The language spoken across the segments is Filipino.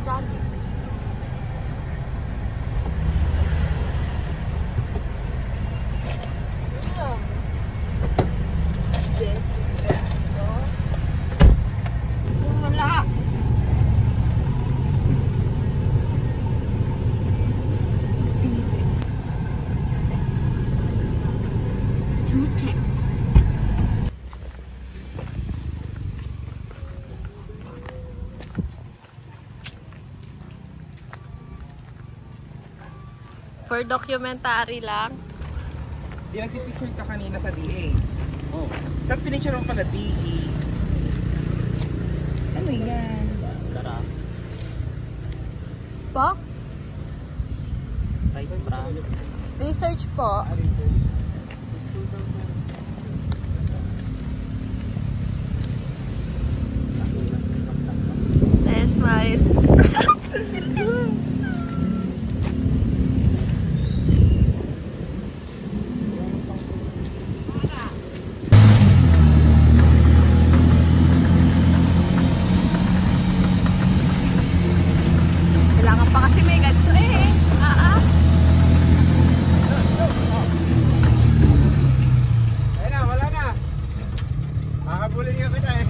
Dali. Wala. Tute. For documentary lang. Di nagpipicture ka kanina sa DA. Oh. Tapos pinicture mo pala DE. Ano yan? Lara. Po? Rice bra. Research po. Smile. Kailangan pa kasi may ganito eh. Ayun na, wala na. Makabulin ka kita eh.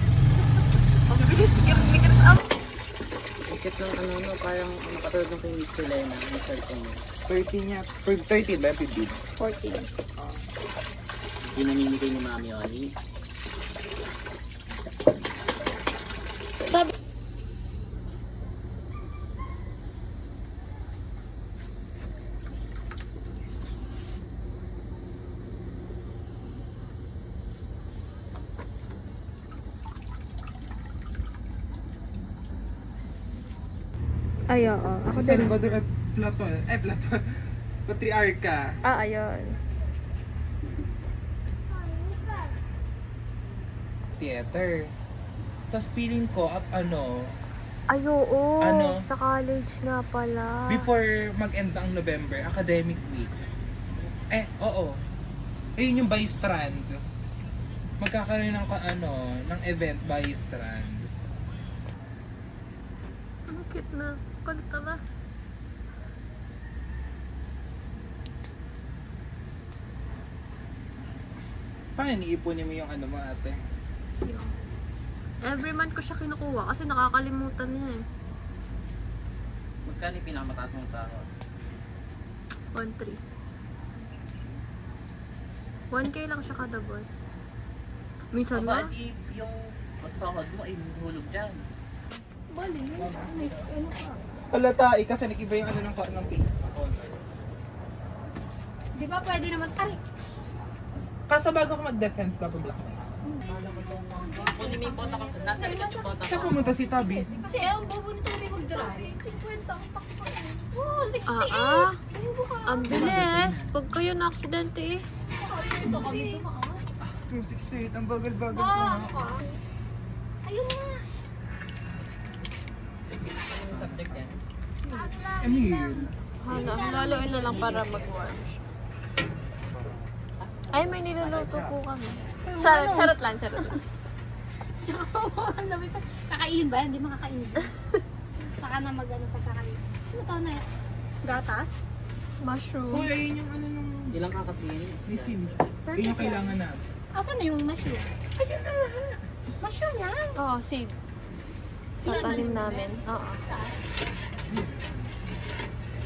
Ang bilis. Mikros up. Ikit ng ano no, parang katulad ng kay Mr. Lena, yung cellphone niya. 13 niya. 13 ba? 15? 14. Ginamimigay ni Mami Oni. Sabi. Ay, oo. Si Salvador at Platon. Platon. Patriarca. Ayun. Theater. Tapos feeling ko, Ay, oo. Ano? Sa college nga pala. before mag-end ang November, academic week. Oo. Ayun yung by strand. Magkakaroon ng ng event by strand. Ang cute na. Kulit na ba? Paano niipunin mo yung mo ate? Every month ko siya kinukuha kasi nakakalimutan niya eh. Magkano yung pinakamataas mong sahod? 1.3. 1K lang siya kada buwan. Minsan Aba, ba? di yung sahod mo ay hulog dyan. Bali. Halata, kasi nag-iba yung ng Facebook. Di ba pwede naman? Ay! Kaso bago ko mag-defense, papablock na. Kunin mo yung photo kasi nasa likod yung photo Saan ko. pumunta si Tabi? Kasi ang bobo nito may mag-drive. 50 ang takbo. Oh, 68. Ang bilis. Pag kayo na-aksidente eh. Ito kami dumaan. 268, ang bagal-bagal ko Ah, na. ayun na. Anong subject yan? Ano yun? Haluin na lang para mag-warm siya. Ay, may niluluto po kami. Charot lang. Ang dami pa. Kakainin ba? Hindi makakainin. Saka na mag-ano pa kakainin. Ano to na yan? Gatas? Mushroom. Uy, ayun yung nung Ilang kakatin? nisin. Yun yung kailangan natin. Asan na yung mushroom? Ayun na nga! Mushroom yan. Oo, seed. Sa tanim namin. Oo.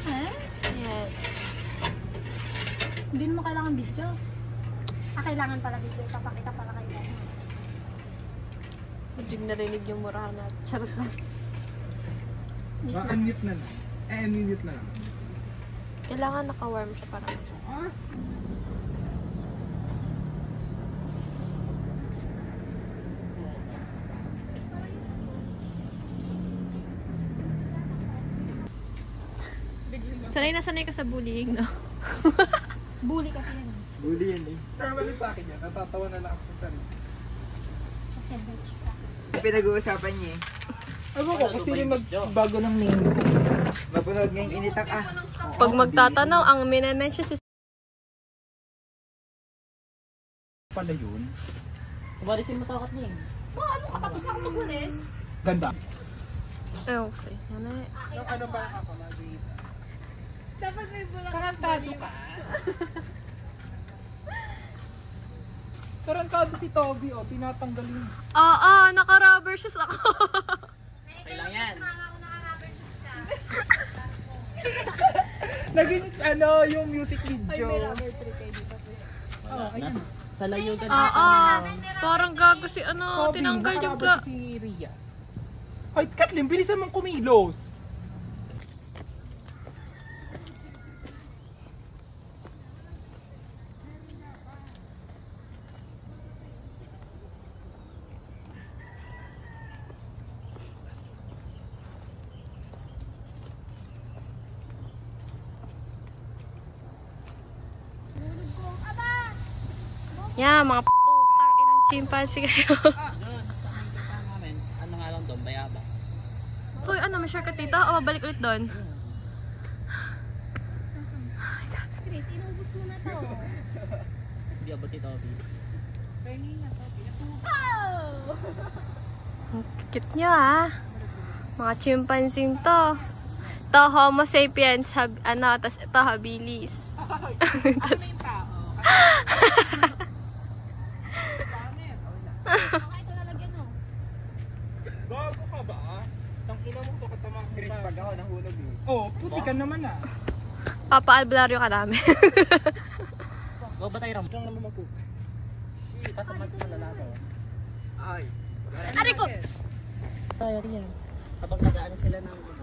Eh? Yes. Hindi mo kailangan video. Kailangan pala video. Ipapakita pala kayo. Hindi narinig yung murahan natin. Charot lang. Unmute na lang. Unmute na lang. Kailangan naka-warm siya para Ah? sanay ka sa bullying, no? Bully kasi yan. Bully yan eh. Normal sa akin yan. Natatawa na lang ako sa sarili. Kasi bitch ka. Pinag-uusapan niya eh. Ano ko, kasi yung magbago ng name ko. Mapanood ngayong initak Pag magtatanong, ang minamention si Pala yun. Kumalisin mo takat niya eh. Ano ka tapos na ako magwalis? Ganda. Ewan ko sa'yo. Yan eh. Nung ano pa ako, Margarita? Dapat may bulak. Tarantado ka. Tarantado si Toby, oh. Tinatanggalin. Oo, naka-rubber shoes ako. Okay lang yan. Mama ko naka-rubber shoes ka. Naging, ano, yung music video. Nasa, sa layugan Oo, parang gago si ano, Toby, tinanggal yung nakarabas si Ria. Ay, Kathleen, bilisan mong kumilos. Yeah, mga putang inang chimpanzee kayo. Doon, sa may lupa namin, ano nga lang doon, bayabas. Uy, ano, may share ka tita? O, balik ulit doon. Chris, inubos mo na to. Hindi abot ito, Toby. Ang cute nyo ah. Mga chimpanzee to. Ito, Homo sapiens, tas ito, habilis. Baka ito lalagyan mo. Gago ka ba? Tang ina mo to katamang Chris, pag ako nahulog eh. Oh, puti ka naman ah. Papa-albularyo ka namin. Huwag ba tayo ram? Lang naman magpup. Kaso mas malala to. Ay. Ari ko! Tayo yan. Kapag nagaan sila ng ano.